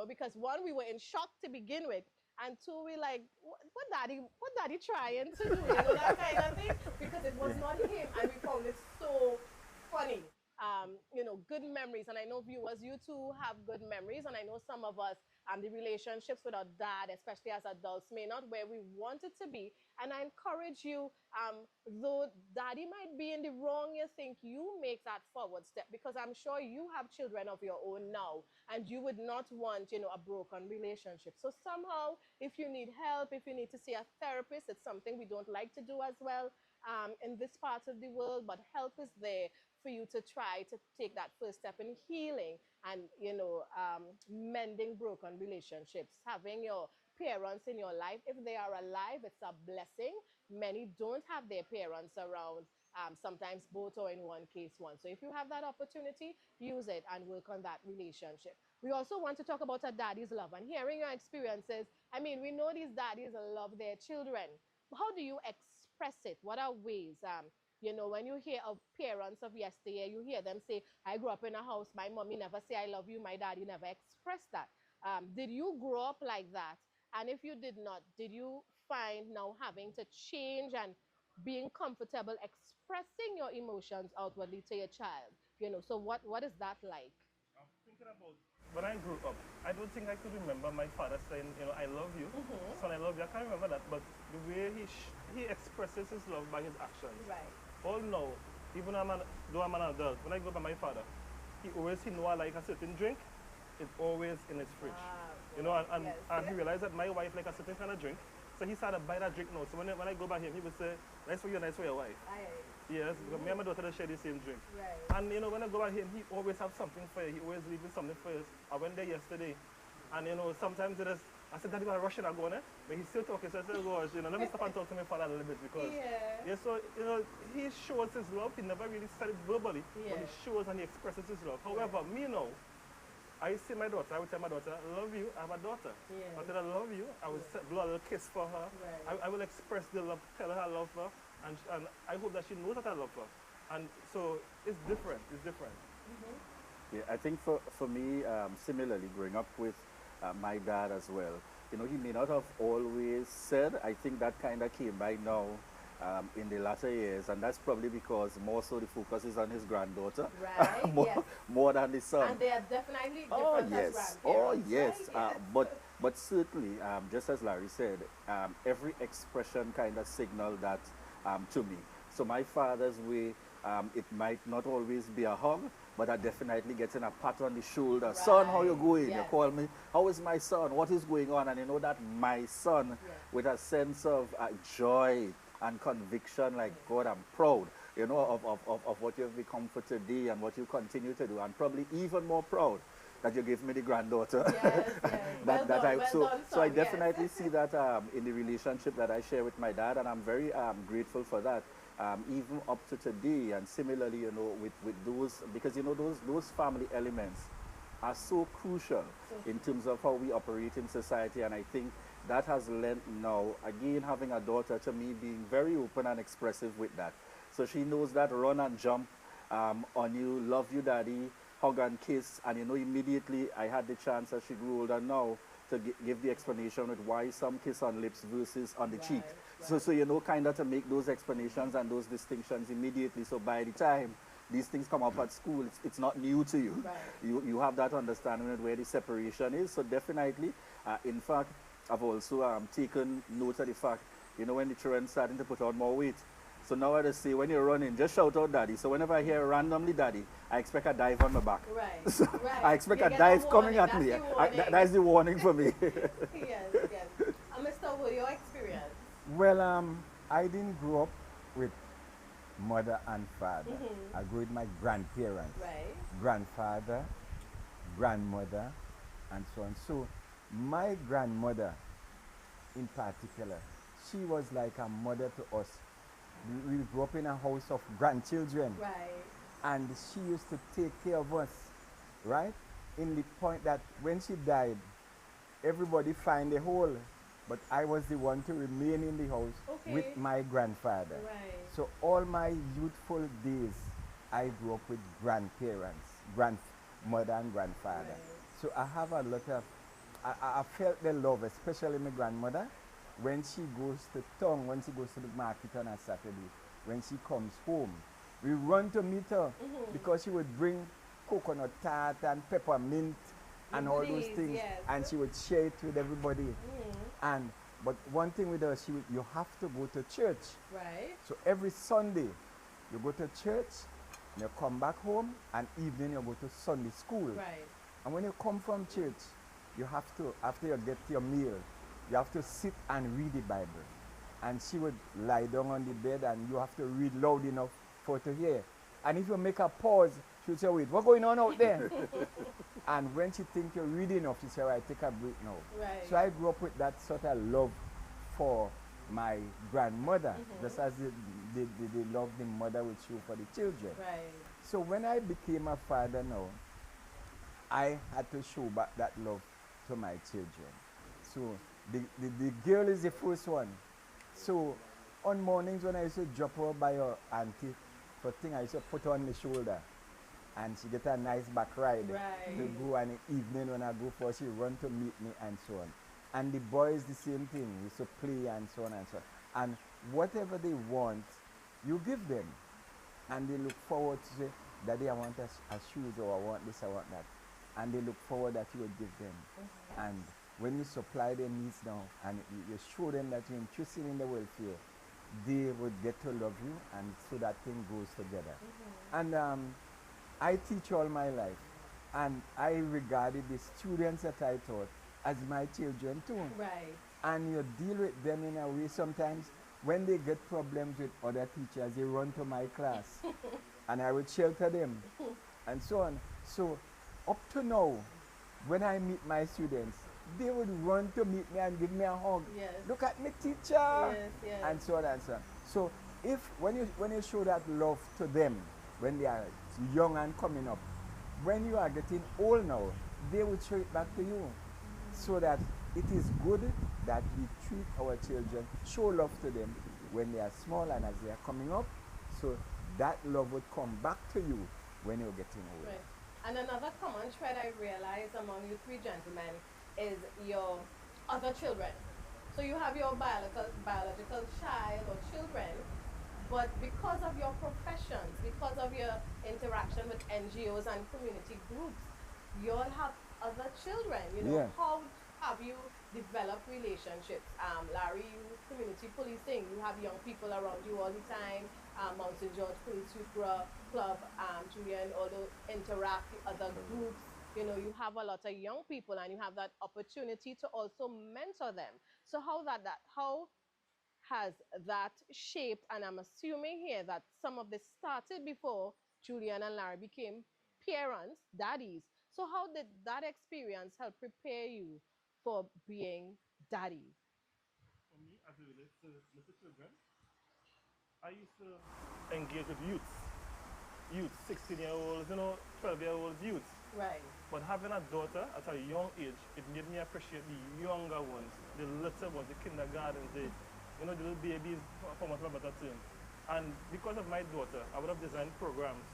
[SPEAKER 1] because 1, we were in shock to begin with, and 2, we like, what daddy trying to do, that kind of thing, because it was not him, and we found it so funny. Good memories, and I know viewers, you too have good memories, and I know some of us, the relationships with our dad, especially as adults, may not where we want it to be, and I encourage you, though daddy might be in the wrong, you think you make that forward step, because I'm sure you have children of your own now, and you would not want, a broken relationship. So somehow, if you need help, if you need to see a therapist, it's something we don't like to do as well in this part of the world, but help is there for you to try to take that first step in healing and, mending broken relationships. Having your parents in your life, if they are alive, it's a blessing. Many don't have their parents around. sometimes both or in one case one. So if you have that opportunity, use it and work on that relationship. We also want to talk about a daddy's love and hearing your experiences. I mean, we know these daddies love their children. How do you express it? What are ways? You know, when you hear of parents of yesteryear, you hear them say, I grew up in a house, my mommy never say I love you, my daddy never expressed that. Did you grow up like that? And if you did not, did you find now having to change and being comfortable expressing your emotions outwardly to your child? You know, so what is that like?
[SPEAKER 4] I'm thinking about when I grew up, I don't think I could remember my father saying, you know, I love you, son, I love you. I can't remember that, but the way he expresses his love by his actions.
[SPEAKER 1] Right.
[SPEAKER 4] All now, even though I'm an adult, when I go by my father, he know I like a certain drink, it's always in his fridge. You know, and
[SPEAKER 1] Yes.
[SPEAKER 4] he realized that my wife like a certain kind of drink, so he started to buy that drink now. So when I go by him, he would say, nice for you, nice for your wife. Yes, because me and my daughter share the same drink.
[SPEAKER 1] Right.
[SPEAKER 4] And you know, when I go by him, he always have something for you. He always leave me something for you. I went there yesterday, and you know, sometimes it is, I said, Daddy, I'm rushing, I'm going there. But he's still talking, so I said, oh gosh, you know, let me stop and talk to my father a little bit because,
[SPEAKER 1] Yeah.
[SPEAKER 4] so, you know, he shows his love. He never really said it verbally, but he
[SPEAKER 1] Yeah.
[SPEAKER 4] shows and he expresses his love. However, me now, I see my daughter, I would tell my daughter, I love you, I have a daughter.
[SPEAKER 1] Yeah.
[SPEAKER 4] I tell her, I love you, I would blow a little kiss for her.
[SPEAKER 1] Right.
[SPEAKER 4] I will express the love, tell her I love her, and I hope that she knows that I love her. And so it's different,
[SPEAKER 3] Yeah, I think for me, similarly, growing up with my dad as well, you know, he may not have always said, I think that kind of came by now in the latter years, and that's probably because more so the focus is on his granddaughter,
[SPEAKER 1] Right,
[SPEAKER 3] more,
[SPEAKER 1] yes.
[SPEAKER 3] more than the son.
[SPEAKER 1] And they are definitely
[SPEAKER 3] Oh
[SPEAKER 1] different as
[SPEAKER 3] yes,
[SPEAKER 1] grandparents.
[SPEAKER 3] oh yes.
[SPEAKER 1] Right? Yes.
[SPEAKER 3] But certainly, just as Larry said, every expression kind of signaled that to me. So my father's way, it might not always be a hug, but I definitely getting a pat on the shoulder. Son, how you
[SPEAKER 1] Right,
[SPEAKER 3] going? You
[SPEAKER 1] yes.
[SPEAKER 3] call me. How is my son? What is going on? And you know that my son,
[SPEAKER 1] Yes.
[SPEAKER 3] with a sense of joy and conviction, like God, I'm proud. You know, of what you've become for today and what you continue to do, and probably even more proud that you gave me the granddaughter.
[SPEAKER 1] Yes, yes. Well done, well done,
[SPEAKER 3] So I
[SPEAKER 1] son, yes.
[SPEAKER 3] definitely see that in the relationship that I share with my dad, and I'm very grateful for that. Even up to today, and similarly, you know, with those, because you know those family elements are so crucial in terms of how we operate in society, and I think that has lent now, again, having a daughter, to me being very open and expressive with that. So she knows that run and jump on you, love you, daddy, hug and kiss, and you know, immediately I had the chance as she grew older now to give the explanation with why some kiss on lips versus on the cheek.
[SPEAKER 1] Right.
[SPEAKER 3] So you know, kind of to make those explanations and those distinctions immediately. So by the time these things come up at school, it's not new to you.
[SPEAKER 1] Right.
[SPEAKER 3] You have that understanding of where the separation is. So definitely, in fact, I've also taken note of the fact, you know, when the children starting to put on more weight. So now I just say, when you're running, just shout out daddy. So whenever I hear randomly daddy, I expect a dive on my back.
[SPEAKER 1] Right.
[SPEAKER 3] So
[SPEAKER 1] Right.
[SPEAKER 3] I expect
[SPEAKER 1] You
[SPEAKER 3] a
[SPEAKER 1] get
[SPEAKER 3] dive
[SPEAKER 1] warning.
[SPEAKER 3] coming at
[SPEAKER 1] That's
[SPEAKER 3] me.
[SPEAKER 1] the warning.
[SPEAKER 3] That's the warning for me.
[SPEAKER 1] Yes, yes. Mr. Wu, your experience?
[SPEAKER 2] Well, I didn't grow up with mother and father. I grew with my grandparents,
[SPEAKER 1] Right.
[SPEAKER 2] grandfather, grandmother, and so on. So my grandmother in particular, she was like a mother to us. We grew up in a house of grandchildren,
[SPEAKER 1] Right.
[SPEAKER 2] and she used to take care of us, right? In the point that when she died, everybody find a hole, but I was the one to remain in the house with
[SPEAKER 1] Okay.
[SPEAKER 2] my grandfather.
[SPEAKER 1] Right.
[SPEAKER 2] So all my youthful days, I grew up with grandparents, grandmother and grandfather.
[SPEAKER 1] Right.
[SPEAKER 2] So I have a lot of, I felt the love, especially my grandmother, when she goes to town, when she goes to the market on a Saturday, when she comes home. We run to meet her because she would bring coconut tart and peppermint and all those
[SPEAKER 1] Goodies,
[SPEAKER 2] things,
[SPEAKER 1] yes.
[SPEAKER 2] and she would share it with everybody. And but one thing with her, you have to go to church.
[SPEAKER 1] Right.
[SPEAKER 2] So every Sunday, you go to church, you come back home, and evening you go to Sunday school.
[SPEAKER 1] Right.
[SPEAKER 2] And when you come from church, you have to, after you get your meal, you have to sit and read the Bible. And she would lie down on the bed, and you have to read loud enough for her to hear. And if you make a pause, she would say, wait, what's going on out there? And when she thinks you're reading enough, she said, all right, take a break now.
[SPEAKER 1] Right.
[SPEAKER 2] So I grew up with that sort of love for my grandmother, just as they love the mother would show for the children.
[SPEAKER 1] Right.
[SPEAKER 2] So when I became a father now, I had to show back that love to my children. So the girl is the first one. So on mornings when I used to drop her by her auntie, for thing I used to put her on the shoulder, and she get a nice back ride to go, and the evening when I go for, she run to meet me and so on. And the boys the same thing, we used to play and so on and so on. And whatever they want, you give them. And they look forward to say, Daddy, I want a shoes, or I want this, I want that. And they look forward that you would give them. And when you supply their needs now, and you show them that you're interested in the welfare, they would get to love you, and so that thing goes together. And I teach all my life, and I regarded the students that I taught as my children too.
[SPEAKER 1] Right.
[SPEAKER 2] And you deal with them in a way sometimes when they get problems with other teachers, they run to my class and I would shelter them and so on. So up to now, when I meet my students, they would run to meet me and give me a hug.
[SPEAKER 1] Yes.
[SPEAKER 2] Look at me, teacher.
[SPEAKER 1] Yes, yes.
[SPEAKER 2] And so on and so on. So if when you show that love to them when they are young and coming up, when you are getting old now, they would show it back to you. So that it is good that we treat our children, show love to them when they are small and as they are coming up, so that love would come back to you when you're getting old.
[SPEAKER 1] Right. And another common thread I realize among you three gentlemen is your other children. So you have your biological child or children, but because of your professions, because of your interaction with NGOs and community groups, you all have other children. You know, how have you developed relationships? Larry, you community policing, you have young people around you all the time. Mountain George Police Youth Club, Julien, although interact with other groups. You know, you have a lot of young people, and you have that opportunity to also mentor them. So how has that shaped, and I'm assuming here that some of this started before Julien and Larry became parents, daddies. So how did that experience help prepare you for being daddy?
[SPEAKER 4] For me, as it relates to little children, I used to engage with youth, 16-year-olds, 12-year-olds youth.
[SPEAKER 1] Right.
[SPEAKER 4] But having a daughter at a young age, it made me appreciate the younger ones, the little ones, the kindergarten, the little babies, for much of a better term. And because of my daughter, I would have designed programs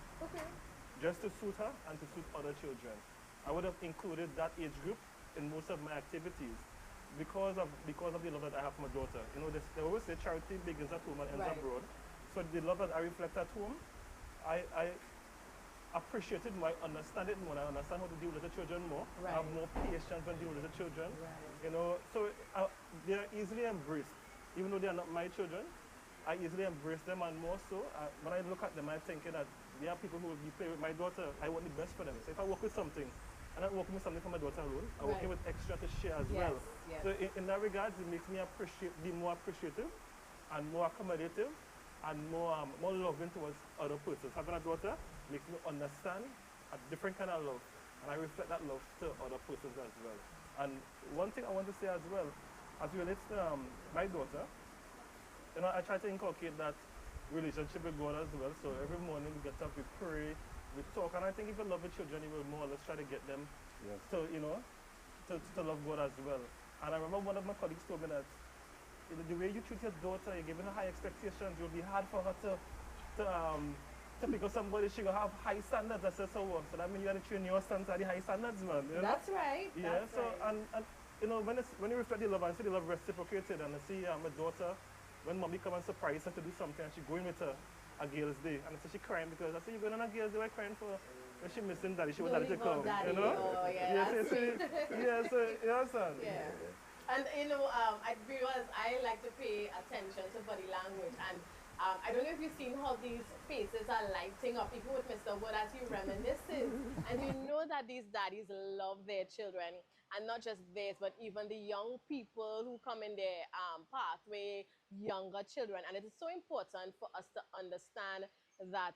[SPEAKER 4] just to suit her and to suit other children. I would have included that age group in most of my activities because of the love that I have for my daughter. You know, they always say charity begins at home and ends abroad. So the love that I reflect at home, I appreciate it more, I understand it more, I understand how to deal with the children more. I have more patience when dealing with the children. You know, so they are easily embraced. Even though they are not my children, I easily embrace them, and more so, when I look at them, I'm thinking that there are people who will be playing with my daughter. I want the best for them. So if I work with something, I'm not working with something for my daughter alone, I'm working with extra to share as well.
[SPEAKER 1] Yes.
[SPEAKER 4] So in that regard, it makes me be more appreciative and more accommodative and more loving towards other persons. Having a daughter makes me understand a different kind of love, and I reflect that love to other persons as well. And one thing I want to say as well, as it relates to my daughter, you know, I try to inculcate that relationship with God as well. So every morning we get up, we pray, we talk, and I think if you love your children, you will more or less try to get them to, to love God as well. And I remember one of my colleagues told me that the way you treat your daughter, you're giving her high expectations, it will be hard for her to pick up somebody, she will have high standards. I said, so what? So that means you got to train your sons at the high standards, man. You know?
[SPEAKER 1] That's right.
[SPEAKER 4] Yeah,
[SPEAKER 1] that's
[SPEAKER 4] so,
[SPEAKER 1] right.
[SPEAKER 4] And you know, when you reflect the love, and see the love reciprocated, and I see my daughter, when mommy come and surprise her to do something, and she going with her a girl's day, and I say she crying because I say you going on a girl's day, why crying for? When she missing daddy, she want daddy to come.
[SPEAKER 1] Daddy.
[SPEAKER 4] You know?
[SPEAKER 1] Oh, yeah,
[SPEAKER 4] yes,
[SPEAKER 1] that's sweet.
[SPEAKER 4] yes, yes, son.
[SPEAKER 1] Yeah. And you know, because I like to pay attention to body language, and I don't know if you've seen how these faces are lighting up, even with Mr. Wood as he reminisces. And you know that these daddies love their children, and not just theirs, but even the young people who come in their pathway, younger children. And it is so important for us to understand that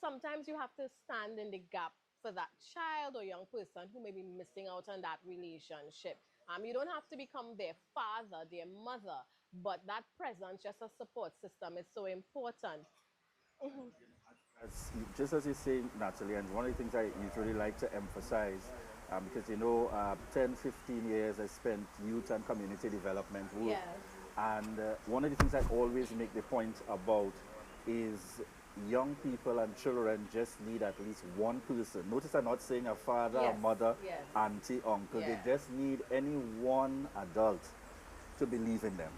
[SPEAKER 1] sometimes you have to stand in the gap for that child or young person who may be missing out on that relationship. You don't have to become their father, their mother, but that presence, just a support system, is so important.
[SPEAKER 3] As, just as you say, Natalie, and one of the things I usually like to emphasize, because 10, 15 years I spent youth and community development work,
[SPEAKER 1] Yes.
[SPEAKER 3] and one of the things I always make the point about is young people and children just need at least one person. Notice I'm not saying a father, a
[SPEAKER 1] Yes.
[SPEAKER 3] mother,
[SPEAKER 1] Yes.
[SPEAKER 3] auntie, uncle. They
[SPEAKER 1] Yeah.
[SPEAKER 3] just need any one adult to believe in them,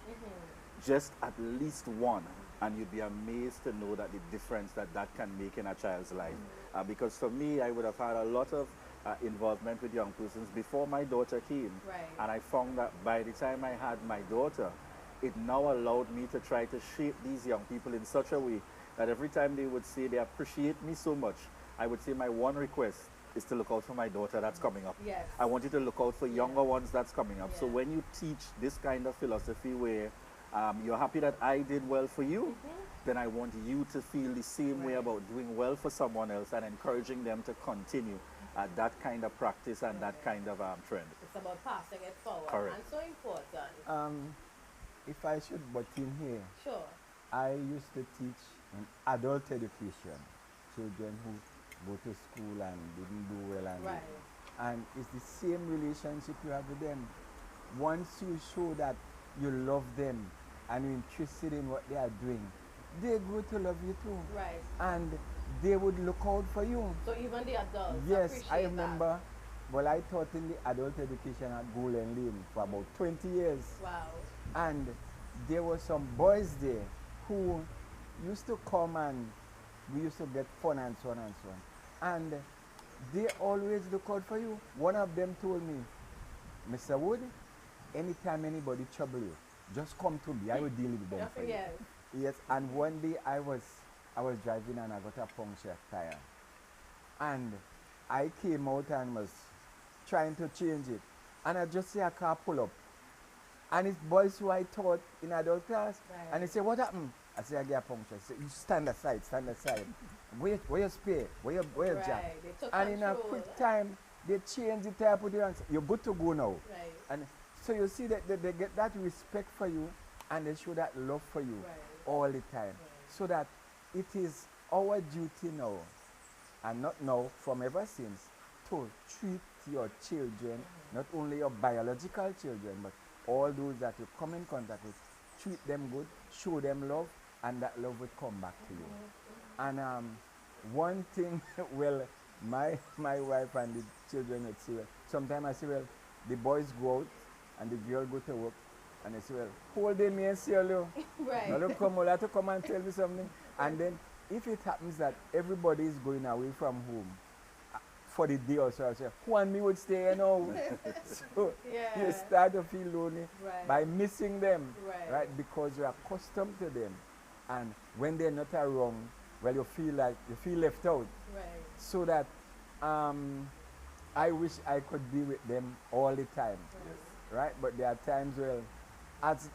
[SPEAKER 3] just at least one, and you'd be amazed to know that the difference that that can make in a child's life. Because for me, I would have had a lot of involvement with young persons before my daughter came,
[SPEAKER 1] Right.
[SPEAKER 3] and I found that by the time I had my daughter, it now allowed me to try to shape these young people in such a way that every time they would say they appreciate me so much, I would say my one request is to look out for my daughter that's coming up.
[SPEAKER 1] Yes.
[SPEAKER 3] I want you to look out for younger ones that's coming up. So
[SPEAKER 1] Yeah.
[SPEAKER 3] when you teach this kind of philosophy where you're happy that I did well for you, then I want you to feel the same way
[SPEAKER 1] Right.
[SPEAKER 3] about doing well for someone else and encouraging them to continue that kind of practice and that kind of trend.
[SPEAKER 1] It's about passing it forward.
[SPEAKER 3] Correct.
[SPEAKER 1] And so important.
[SPEAKER 2] If I should butt in here,
[SPEAKER 1] Sure.
[SPEAKER 2] I used to teach in adult education, children who go to school and didn't do well,
[SPEAKER 1] Right.
[SPEAKER 2] and it's the same relationship you have with them. Once you show that you love them and you're interested in what they are doing, they grow to love you too.
[SPEAKER 1] Right.
[SPEAKER 2] And they would look out for you.
[SPEAKER 1] So even the adults
[SPEAKER 2] Yes,
[SPEAKER 1] appreciate
[SPEAKER 2] I
[SPEAKER 1] that.
[SPEAKER 2] remember. Well, I taught in the adult education at Golden Lane for about 20 years.
[SPEAKER 1] Wow.
[SPEAKER 2] And there were some boys there who used to come and we used to get fun and so on and so on. And they always look out for you. One of them told me, Mr. Wood, anytime anybody trouble you, just come to me. I will deal with them for you.
[SPEAKER 1] Yes.
[SPEAKER 2] Yes, and one day I was driving and I got a punctured tire. And I came out and was trying to change it. And I just see a car pull up. And it's boys who I taught in adult class.
[SPEAKER 1] Right.
[SPEAKER 2] And they say, what happened? I say, I get a puncture. I say, you stand aside, stand aside. Where your spare? Where your jack?
[SPEAKER 1] Right. They took
[SPEAKER 2] And in a
[SPEAKER 1] control.
[SPEAKER 2] quick time, they change the tire, put it on. You're good to go now.
[SPEAKER 1] Right.
[SPEAKER 2] And so you see that they get that respect for you and they show that love for you
[SPEAKER 1] Right.
[SPEAKER 2] all the time. So that it is our duty now, and not now, from ever since, to treat your children, not only your biological children, but all those that you come in contact with, treat them good, show them love, and that love will come back to you. And one thing, well, my wife and the children would say, well, sometimes I say, well, the boys go out and the girl go to work, and they say, well, hold them here and see you.
[SPEAKER 1] Right.
[SPEAKER 2] Now look, come, to come and tell me something. And then if it happens that everybody is going away from home for the day or so, I say, who and me would stay here now? So
[SPEAKER 1] Yeah.
[SPEAKER 2] you start to feel lonely
[SPEAKER 1] Right.
[SPEAKER 2] by missing them,
[SPEAKER 1] Right.
[SPEAKER 2] Because you're accustomed to them. And when they're not around, well, you feel left out.
[SPEAKER 1] Right.
[SPEAKER 2] So that I wish I could be with them all the time, right? But there are times where, as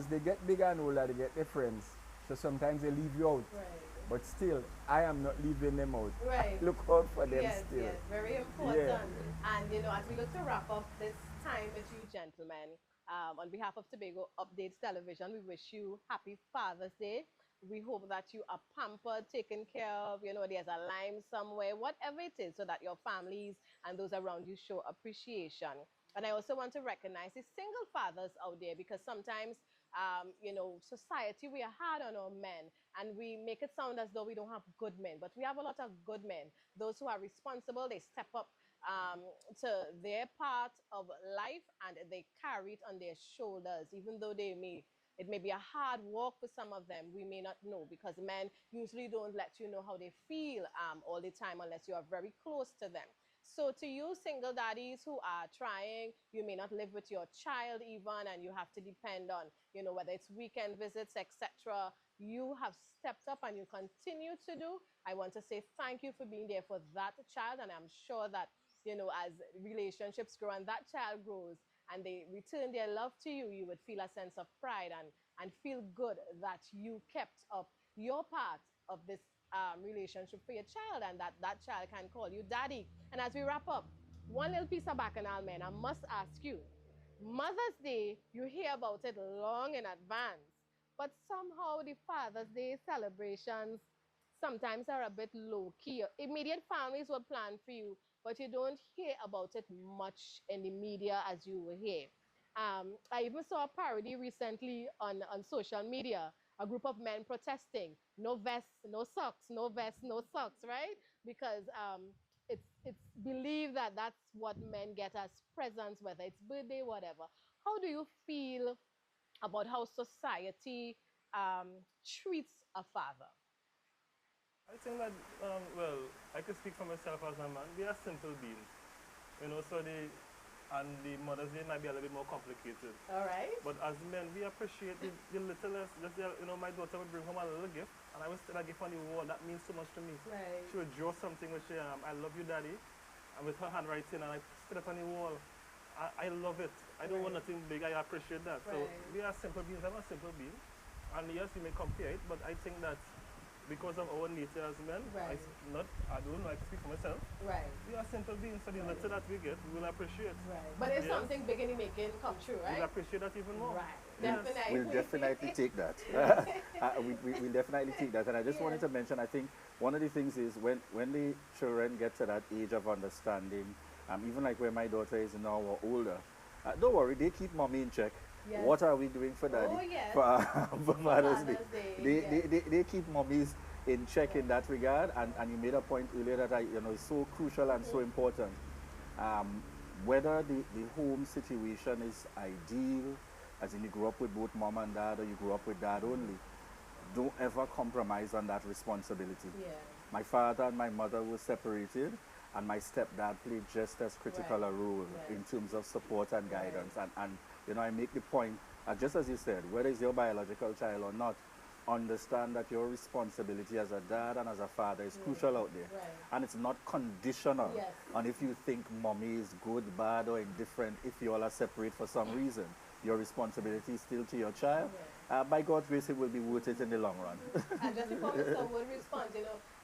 [SPEAKER 2] they get bigger and older, they get their friends. So sometimes they leave you out.
[SPEAKER 1] Right.
[SPEAKER 2] But still, I am not leaving them out.
[SPEAKER 1] Right.
[SPEAKER 2] Look out for them
[SPEAKER 1] Yes,
[SPEAKER 2] still.
[SPEAKER 1] yes, very important.
[SPEAKER 2] Yeah.
[SPEAKER 1] And as we look to wrap up this time with you gentlemen, on behalf of Tobago Updates Television, we wish you happy Father's Day. We hope that you are pampered, taken care of, there's a lime somewhere, whatever it is, so that your families and those around you show appreciation. And I also want to recognize the single fathers out there, because sometimes, society, we are hard on our men and we make it sound as though we don't have good men, but we have a lot of good men. Those who are responsible, they step up to their part of life and they carry it on their shoulders, even though it may be a hard walk for some of them. We may not know, because men usually don't let you know how they feel all the time unless you are very close to them. So to you single daddies who are trying, you may not live with your child even, and you have to depend on, whether it's weekend visits, etc. You have stepped up and you continue to do. I want to say thank you for being there for that child, and I'm sure that, as relationships grow and that child grows and they return their love to you, you would feel a sense of pride and feel good that you kept up your part of this relationship for your child, and that child can call you daddy. And as we wrap up, one little piece of bacchanal, man, I must ask you, Mother's Day, you hear about it long in advance. But somehow the Father's Day celebrations sometimes are a bit low-key. Immediate families will plan for you, but you don't hear about it much in the media as you will hear. I even saw a parody recently on social media, a group of men protesting, no vests, no socks, no vests, no socks, right? Because it's believed that that's what men get as presents, whether it's birthday, whatever. How do you feel about how society treats a father?
[SPEAKER 4] I think that, well, I could speak for myself as a man. We are simple beings, you know, so and the Mother's Day might be a little bit more complicated.
[SPEAKER 1] All right.
[SPEAKER 4] But as men, we appreciate the littlest. Just, you know, my daughter would bring home a little gift, and I would still a gift on the wall. That means so much to me.
[SPEAKER 1] Right.
[SPEAKER 4] She would draw something which, I love you, Daddy, and with her handwriting, and I stick it on the wall. I love it. I don't want nothing big. I appreciate that. So
[SPEAKER 1] Right.
[SPEAKER 4] we are simple beings. I'm a simple being. And yes, we may compare it, but I think that because of our nature as men,
[SPEAKER 1] Right.
[SPEAKER 4] I don't know, I speak for myself.
[SPEAKER 1] Right.
[SPEAKER 4] We are simple beings, so the little that we get, we will appreciate.
[SPEAKER 1] Right. But it's
[SPEAKER 4] Yes.
[SPEAKER 1] something big in the making come true,
[SPEAKER 4] We'll
[SPEAKER 1] right?
[SPEAKER 4] appreciate that even more.
[SPEAKER 1] Right.
[SPEAKER 4] Yes.
[SPEAKER 1] Definitely.
[SPEAKER 3] We'll definitely take that. We'll definitely take that. And I just wanted to mention, I think one of the things is when the children get to that age of understanding, even like where my daughter is now or older, don't worry, they keep mommy in check.
[SPEAKER 1] Yes.
[SPEAKER 3] What are we doing for daddy?
[SPEAKER 1] Oh, yes.
[SPEAKER 3] For Father's Day.
[SPEAKER 1] Father's Day,
[SPEAKER 3] They keep mommies in check in that regard. And you made a point earlier that is so crucial and so important. Whether the home situation is ideal, as in you grew up with both mom and dad or you grew up with dad only, don't ever compromise on that responsibility.
[SPEAKER 1] Yeah.
[SPEAKER 3] My father and my mother were separated, and my stepdad played just as critical a role in terms of support and guidance. And I make the point, just as you said, whether it's your biological child or not, understand that your responsibility as a dad and as a father is crucial out there.
[SPEAKER 1] Right.
[SPEAKER 3] And it's not conditional
[SPEAKER 1] Yes.
[SPEAKER 3] on if you think mommy is good, bad, or indifferent. If you all are separate for some reason, your responsibility is still to your child. By God's grace, it will be worth it in the long run.
[SPEAKER 1] And just before Mr. Wood responds,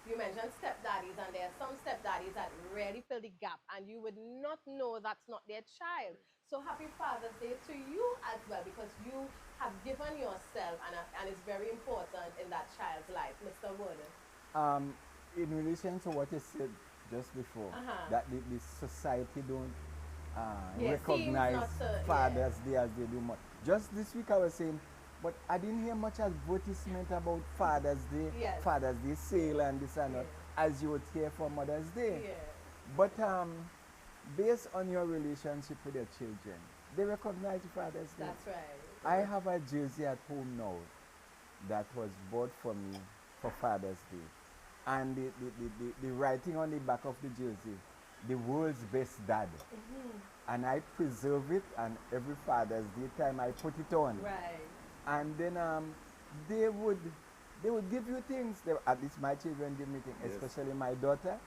[SPEAKER 1] you mentioned stepdaddies, and there are some stepdaddies that really fill the gap, and you would not know that's not their child. So happy Father's Day to you as well, because you have given yourself, and it's very important in that child's life. Mr. Wood.
[SPEAKER 2] In relation to what you said just before, that the society don't recognize
[SPEAKER 1] not to-
[SPEAKER 2] Father's Day as they do much. Just this week I was saying, but I didn't hear much advertisement about Father's Day,
[SPEAKER 1] Yes.
[SPEAKER 2] Father's Day sale and this and that, as you would hear for Mother's Day.
[SPEAKER 1] Yeah.
[SPEAKER 2] But based on your relationship with your children, they recognize Father's Day.
[SPEAKER 1] That's right.
[SPEAKER 2] I have a jersey at home now that was bought for me for Father's Day. And the writing on the back of the jersey, the world's best dad. And I preserve it, and every Father's Day time I put it on.
[SPEAKER 1] Right.
[SPEAKER 2] And then they would give you things. At least my children give me things, especially my daughter.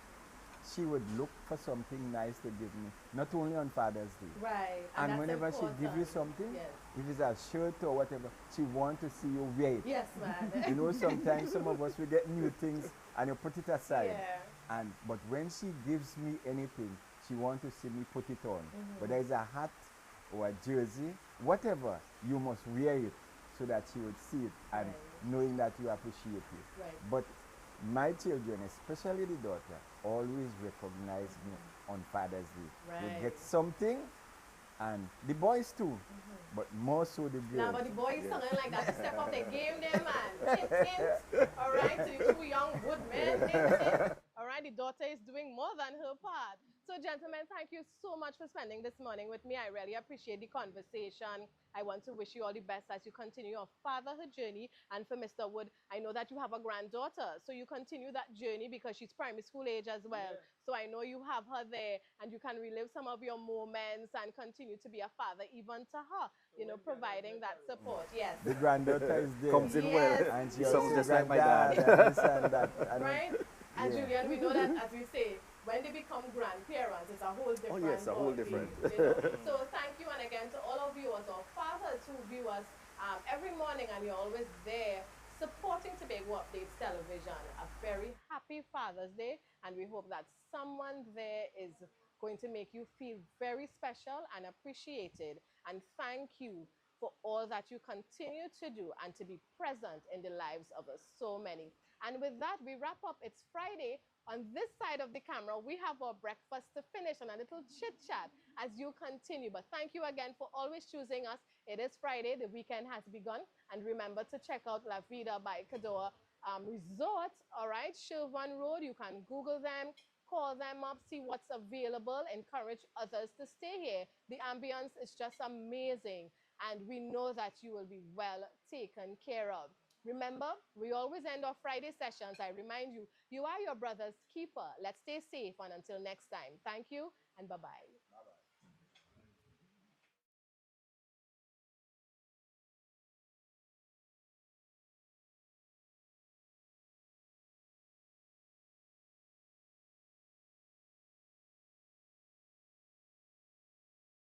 [SPEAKER 2] She would look for something nice to give me, not only on Father's Day.
[SPEAKER 1] Right.
[SPEAKER 2] And
[SPEAKER 1] that's
[SPEAKER 2] whenever she
[SPEAKER 1] important.
[SPEAKER 2] gives you something,
[SPEAKER 1] Yes.
[SPEAKER 2] if it's a shirt or whatever, she wants to see you wear it.
[SPEAKER 1] Yes, man.
[SPEAKER 2] You know, sometimes some of us, we get new things and you put it aside.
[SPEAKER 1] Yeah.
[SPEAKER 2] But when she gives me anything, she wants to see me put it on. Whether it's a hat or a jersey, whatever, you must wear it so that she would see it and knowing that you appreciate it.
[SPEAKER 1] Right.
[SPEAKER 2] But my children, especially the daughter, always recognize me on Father's Day. They
[SPEAKER 1] Right.
[SPEAKER 2] get something, and the boys too, but more so the girls.
[SPEAKER 1] Now, but the boys something like that to step up their game there, man. Hint, hint. All right, to the two young woodmen. Hint, hint. All right, the daughter is doing more than her part. So, gentlemen, thank you so much for spending this morning with me. I really appreciate the conversation. I want to wish you all the best as you continue your fatherhood journey. And for Mr. Wood, I know that you have a granddaughter, so you continue that journey because she's primary school age as well. So I know you have her there, and you can relive some of your moments and continue to be a father even to her, providing that support. Yes.
[SPEAKER 2] The granddaughter is there.
[SPEAKER 3] Comes in well.
[SPEAKER 1] Yes.
[SPEAKER 2] And she
[SPEAKER 3] Sounds
[SPEAKER 2] also
[SPEAKER 3] just like my
[SPEAKER 2] granddad
[SPEAKER 3] dad.
[SPEAKER 2] and this and that. And
[SPEAKER 1] Right? And
[SPEAKER 2] Yeah.
[SPEAKER 1] Julian, we know that, as we say, when they become grandparents, it's a whole different
[SPEAKER 3] yes, a whole
[SPEAKER 1] ballgame,
[SPEAKER 3] different.
[SPEAKER 1] So thank you, and again to all of viewers or fathers who view us every morning, and you're always there supporting Tobago Updates Television. A very happy Father's Day, and we hope that someone there is going to make you feel very special and appreciated. And thank you for all that you continue to do and to be present in the lives of us, so many. And with that, we wrap up. It's Friday. On this side of the camera, we have our breakfast to finish and a little chit-chat as you continue. But thank you again for always choosing us. It is Friday. The weekend has begun. And remember to check out La Vida by Cador Resort, all right? Shilvan Road. You can Google them, call them up, see what's available, encourage others to stay here. The ambience is just amazing. And we know that you will be well taken care of. Remember, we always end our Friday sessions. I remind you, you are your brother's keeper. Let's stay safe, and until next time, thank you and bye-bye.
[SPEAKER 2] Bye-bye.